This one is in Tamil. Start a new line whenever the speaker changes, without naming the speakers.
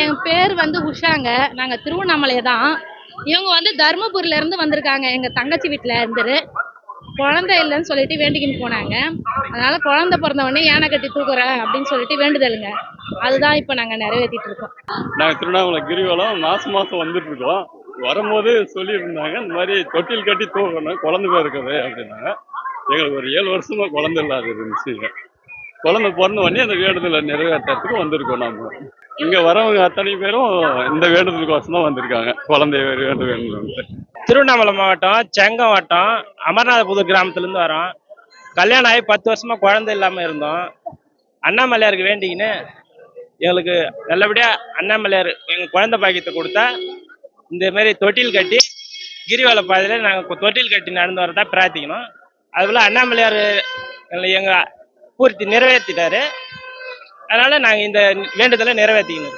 என் பேர் வந்து உஷாங்க. நாங்க திருவண்ணாமலை தான். இவங்க வந்து தர்மபுரில இருந்து வந்திருக்காங்க. எங்க தங்கச்சி வீட்டுல இருந்து குழந்தை இல்லைன்னு சொல்லிட்டு வேண்டிக்கின்னு போனாங்க. அதனால குழந்தை பிறந்த உடனே யானை கட்டி தூக்குறேன் அப்படின்னு சொல்லிட்டு வேண்டுதலுங்க. அதுதான் இப்ப நாங்க நிறைவேற்றிட்டு இருக்கோம்.
நாங்க திருவண்ணாமலை கிரிவலம் மாசம் வந்துட்டு இருக்கோம். வரும்போது சொல்லியிருந்தாங்க இந்த மாதிரி தொட்டில் கட்டி தூக்கணும், குழந்தை பேர் இருக்குது அப்படின்னாங்க. எங்களுக்கு ஒரு 7 வருஷமா குழந்தை இல்லாத இருந்துச்சுங்க. குழந்தை பிறந்த உடனே அந்த வேண்டுதலை நிறைவேற்றத்துக்கு வந்திருக்கோம் நாம. இங்க வரவங்க அத்தனை பேரும் இந்த வேண்டுதலுக்கோசம் தான் வந்திருக்காங்க, குழந்தைய வேண்டும்.
திருவண்ணாமலை மாவட்டம் செங்கம் வட்டம் அமர்நாதபுதூர் கிராமத்துலேருந்து வரோம். கல்யாணம் ஆகி 10 வருஷமா குழந்தை இல்லாமல் இருந்தோம். அண்ணாமலையாருக்கு வேண்டிக்கின்னு எங்களுக்கு நல்லபடியாக அண்ணாமலையார் எங்கள் குழந்தை பாக்கியத்தை கொடுத்தா இந்த மாதிரி தொட்டில் கட்டி கிரிவல பாதையில் நாங்கள் தொட்டில் கட்டி நடந்து வரதா பிரார்த்திக்கணும். அதுபோல் அண்ணாமலையார் எங்கள் பூர்த்தி நிறைவேற்றிட்டாரு. அதனால் நாங்கள் இந்த வேண்டுதலை நிறைவேற்றிக்கணும்.